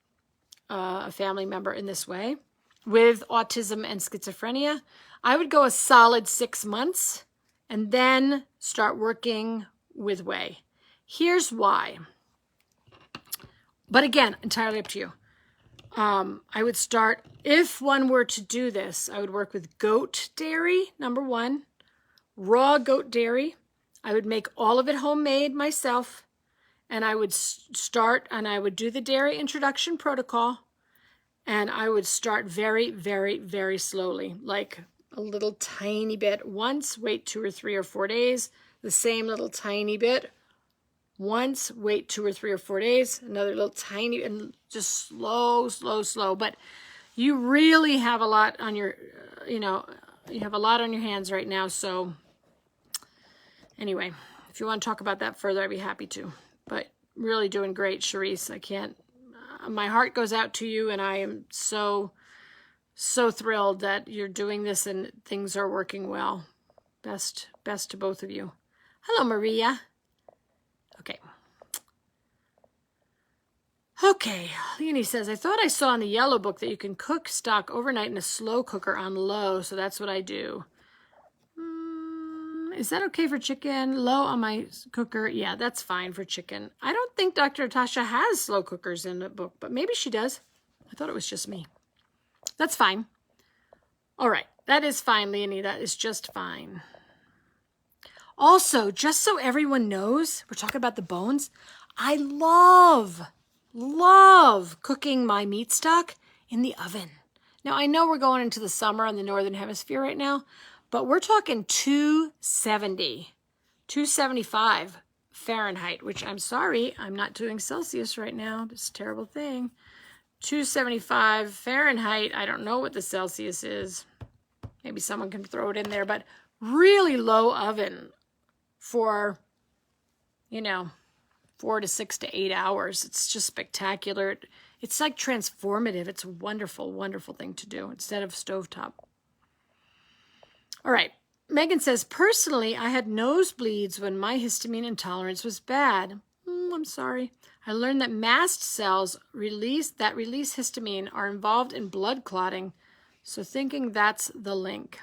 a family member in this way, with autism and schizophrenia, I would go a solid 6 months and then start working with whey. Here's why. But again, entirely up to you. I would start, if one were to do this, I would work with goat dairy, number one, raw goat dairy. I would make all of it homemade myself, and I would start, and I would do the dairy introduction protocol, and I would start very, very, very slowly, like a little tiny bit once, wait 2 or 3 or 4 days, the same little tiny bit once, wait 2 or 3 or 4 days, another little tiny, and just slow, slow, slow. But you really have a lot on your, you have a lot on your hands right now. So anyway, if you want to talk about that further, I'd be happy to. But really doing great, Charisse. I can't, my heart goes out to you, and I am so thrilled that you're doing this and things are working well. Best to both of you. Hello, Maria. Okay, Leonie says, I thought I saw in the yellow book that you can cook stock overnight in a slow cooker on low, so that's what I do. Is that okay for chicken? Low on my cooker? Yeah, that's fine for chicken. I don't think Dr. Natasha has slow cookers in the book, but maybe she does. I thought it was just me. That's fine. All right, that is fine, Leonie. That is just fine. Also, just so everyone knows, we're talking about the bones. I love cooking my meat stock in the oven. Now, I know we're going into the summer in the Northern Hemisphere right now, but we're talking 275 Fahrenheit, which I'm sorry, I'm not doing Celsius right now. This terrible thing. 275 Fahrenheit. I don't know what the Celsius is. Maybe someone can throw it in there, but really low oven for, 4 to 6 to 8 hours. It's just spectacular. It's like transformative. It's a wonderful, wonderful thing to do instead of stovetop. All right. Megan says, personally, I had nosebleeds when my histamine intolerance was bad. I'm sorry. I learned that mast cells release histamine are involved in blood clotting. So thinking that's the link.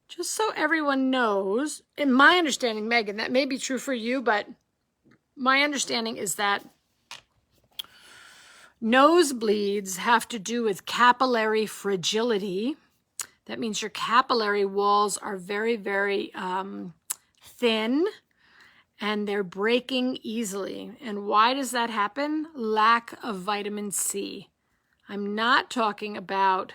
Just so everyone knows, in my understanding, Megan, that may be true for you, but my understanding is that nosebleeds have to do with capillary fragility. That means your capillary walls are very, very thin, and they're breaking easily. And why does that happen? Lack of vitamin C. I'm not talking about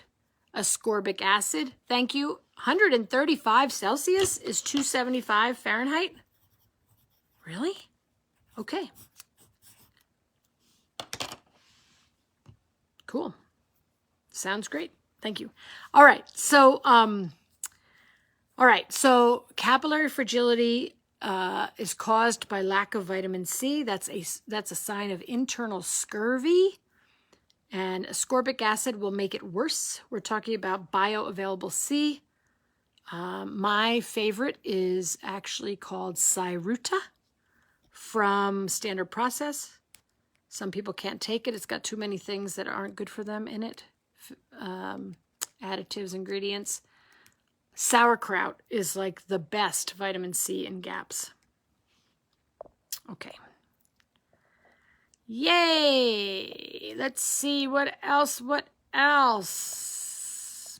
ascorbic acid. Thank you. 135 Celsius is 275 Fahrenheit? Really? Okay. Cool. Sounds great. Thank you. All right. So, capillary fragility is caused by lack of vitamin C. That's a sign of internal scurvy, and ascorbic acid will make it worse. We're talking about bioavailable C. My favorite is actually called Cyruta from Standard Process. Some people can't take it. It's got too many things that aren't good for them in it. Additives, ingredients. Sauerkraut is like the best vitamin C in GAPS. Okay. Yay! Let's see what else.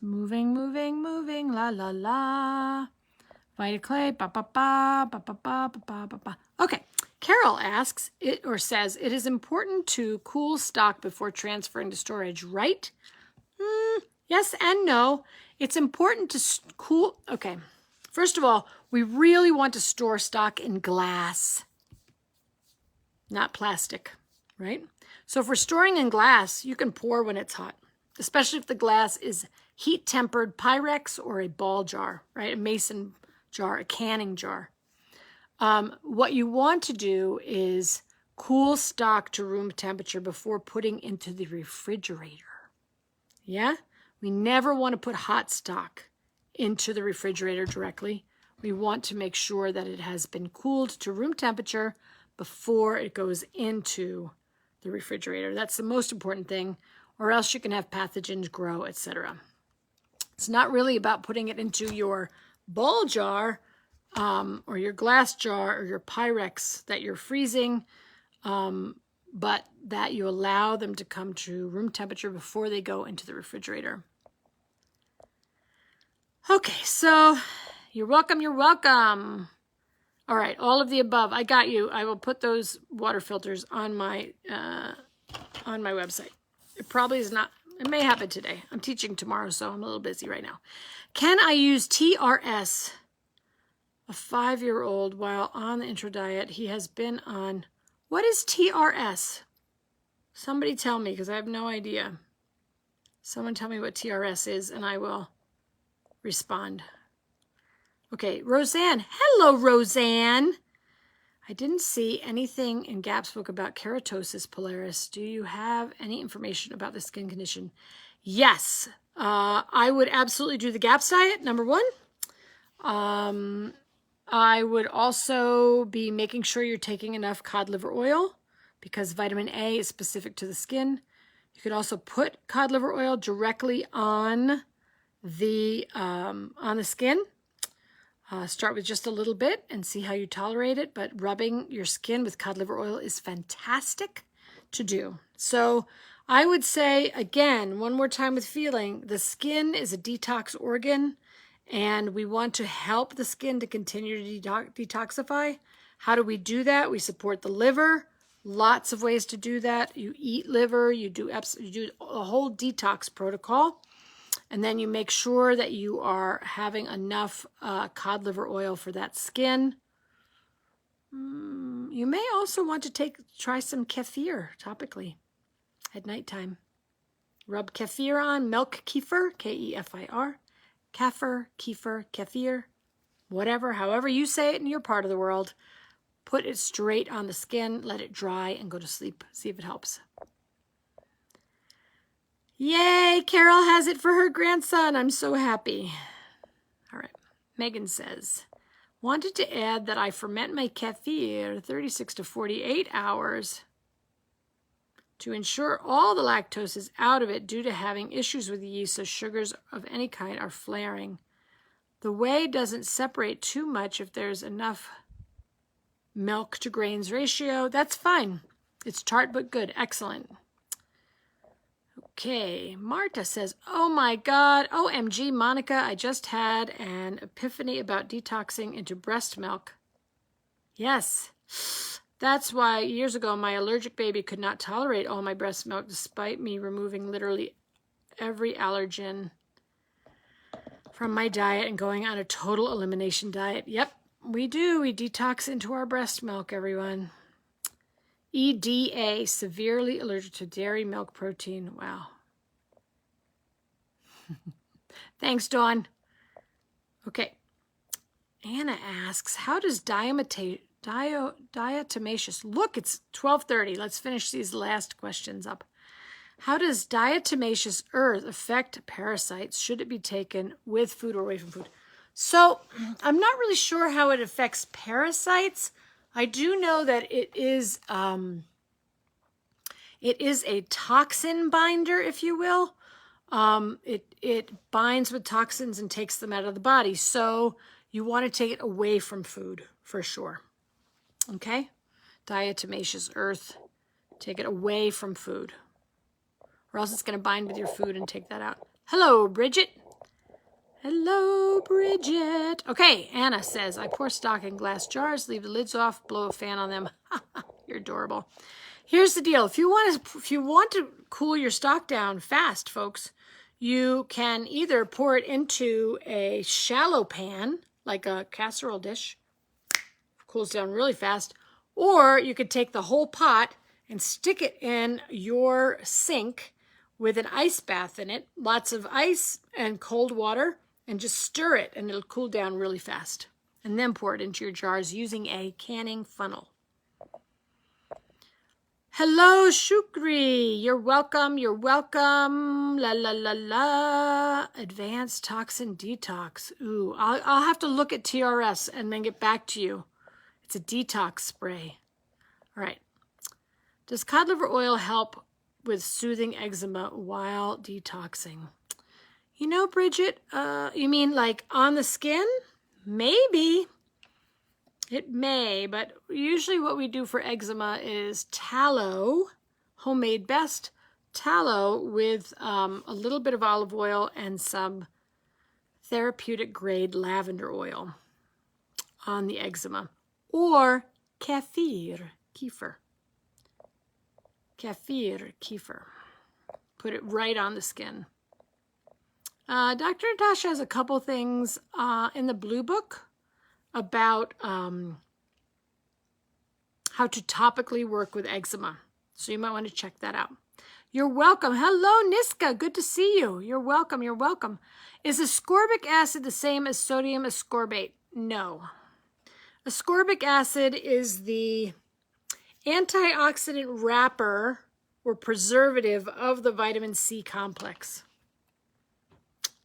Moving. La la la. VitaClay. Ba ba ba ba ba ba ba ba ba. Okay. Carol asks says it is important to cool stock before transferring to storage, right? Yes and no. It's important to cool. Okay. First of all, we really want to store stock in glass, not plastic, right? So if we're storing in glass, you can pour when it's hot, especially if the glass is heat-tempered Pyrex or a ball jar, right? A mason jar, a canning jar. What you want to do is cool stock to room temperature before putting into the refrigerator. Yeah? We never want to put hot stock into the refrigerator directly. We want to make sure that it has been cooled to room temperature before it goes into the refrigerator. That's the most important thing, or else you can have pathogens grow, etc. It's not really about putting it into your ball jar or your glass jar or your Pyrex that you're freezing, but that you allow them to come to room temperature before they go into the refrigerator. Okay, so you're welcome, you're welcome. All right, all of the above. I got you. I will put those water filters on my website. It probably is not, it may happen today. I'm teaching tomorrow, so I'm a little busy right now. Can I use TRS, a 5-year-old, while on the intro diet? He has been on, what is TRS? Somebody tell me, because I have no idea. Someone tell me what TRS is, and I will respond. Okay, Roseanne. Hello, Roseanne. I didn't see anything in Gap's book about keratosis pilaris. Do you have any information about the skin condition? Yes, I would absolutely do the Gap's diet, number one. I would also be making sure you're taking enough cod liver oil because vitamin A is specific to the skin. You could also put cod liver oil directly on the skin. Start with just a little bit and see how you tolerate it, but rubbing your skin with cod liver oil is fantastic to do. So I would say, again, one more time with feeling, the skin is a detox organ, and we want to help the skin to continue to detoxify. How do we do that? We support the liver. Lots of ways to do that. You eat liver, you do a whole detox protocol. And then you make sure that you are having enough cod liver oil for that skin. You may also want to try some kefir topically at nighttime. Rub kefir on, milk kefir, K-E-F-I-R, kefir, whatever, however you say it in your part of the world. Put it straight on the skin, let it dry, and go to sleep. See if it helps. Yay, Carol has it for her grandson. I'm so happy. All right, Megan says, wanted to add that I ferment my kefir 36 to 48 hours to ensure all the lactose is out of it due to having issues with the yeast, so sugars of any kind are flaring. The whey doesn't separate too much if there's enough milk to grains ratio. That's fine. It's tart but good. Excellent. Okay, Marta says, oh my God, OMG, Monica, I just had an epiphany about detoxing into breast milk. Yes, that's why years ago my allergic baby could not tolerate all my breast milk despite me removing literally every allergen from my diet and going on a total elimination diet. Yep, we do. We detox into our breast milk, everyone. EDA, severely allergic to dairy milk protein. Wow. Thanks, Dawn. Okay. Anna asks, how does diatomaceous, look, it's 12:30. Let's finish these last questions up. How does diatomaceous earth affect parasites? Should it be taken with food or away from food? So I'm not really sure how it affects parasites. I do know that it is a toxin binder, if you will. It binds with toxins and takes them out of the body. So you want to take it away from food for sure. Okay? Diatomaceous earth. Take it away from food. Or else it's going to bind with your food and take that out. Hello, Bridget. Hello, Bridget. Okay, Anna says, I pour stock in glass jars, leave the lids off, blow a fan on them. You're adorable. Here's the deal. If you want to cool your stock down fast, folks, You can either pour it into a shallow pan, like a casserole dish, cools down really fast, or you could take the whole pot and stick it in your sink with an ice bath in it, lots of ice and cold water, and just stir it and it'll cool down really fast. And then pour it into your jars using a canning funnel. Hello, Shukri. You're welcome. You're welcome. La, la, la, la. Advanced toxin detox. Ooh, I'll have to look at TRS and then get back to you. It's a detox spray. All right. Does cod liver oil help with soothing eczema while detoxing? You know, Bridget, you mean like on the skin? Maybe. It may, but usually what we do for eczema is tallow, homemade best, tallow with a little bit of olive oil and some therapeutic grade lavender oil on the eczema. Or kefir. Put it right on the skin. Dr. Natasha has a couple things in the Blue Book about how to topically work with eczema. So you might want to check that out. You're welcome. Hello, Niska. Good to see you. You're welcome. You're welcome. Is ascorbic acid the same as sodium ascorbate? No. Ascorbic acid is the antioxidant wrapper or preservative of the vitamin C complex.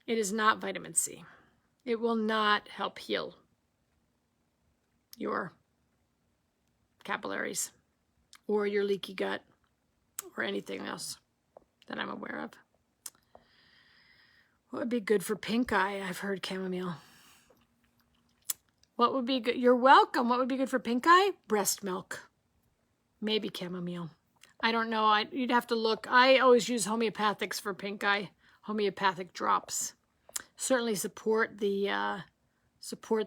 It is not vitamin C. It will not help heal your capillaries or your leaky gut or anything else that I'm aware of. What would be good for pink eye? I've heard chamomile. What would be good? You're welcome. What would be good for pink eye? Breast milk. Maybe chamomile. I don't know. You'd have to look. I always use homeopathics for pink eye. Homeopathic drops certainly support the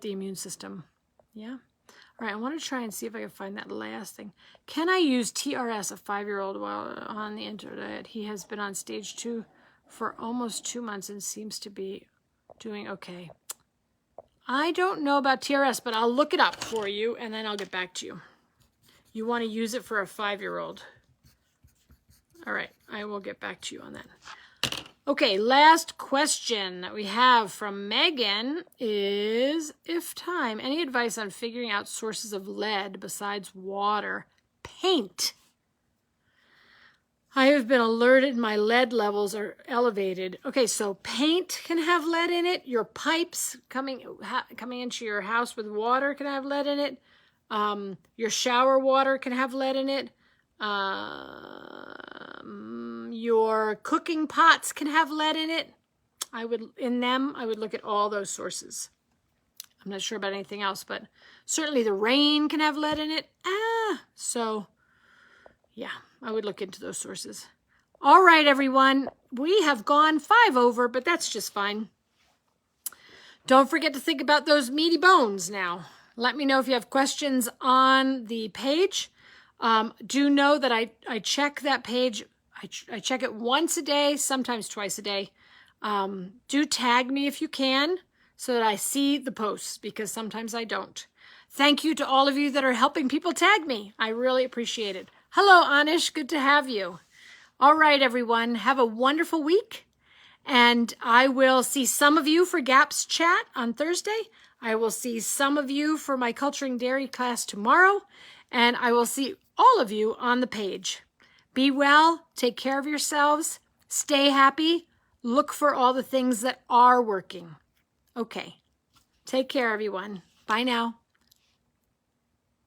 immune system. Yeah. All right, I want to try and see if I can find that last thing. Can I use TRS, a 5-year-old, while on the internet? He has been on stage 2 for almost 2 months and seems to be doing okay. I don't know about TRS, but I'll look it up for you, and then I'll get back to you. You want to use it for a 5-year-old. All right, I will get back to you on that. Okay, last question that we have from Megan is, if time, any advice on figuring out sources of lead besides water? Paint. I have been alerted my lead levels are elevated. Okay, so paint can have lead in it. Your pipes coming into your house with water can have lead in it. Your shower water can have lead in it. Your cooking pots can have lead in it. I would look at all those sources. I'm not sure about anything else, but certainly the rain can have lead in it. So yeah, I would look into those sources. All right, everyone, we have gone 5 over, but that's just fine. Don't forget to think about those meaty bones now. Let me know if you have questions on the page. Do know that I check that page. I check it once a day, sometimes twice a day. Do tag me if you can so that I see the posts, because sometimes I don't. Thank you to all of you that are helping people tag me. I really appreciate it. Hello, Anish. Good to have you. All right, everyone. Have a wonderful week. And I will see some of you for GAPS chat on Thursday. I will see some of you for my Culturing Dairy class tomorrow. And I will see all of you on the page. Be well, take care of yourselves, stay happy, look for all the things that are working. Okay, take care, everyone. Bye now.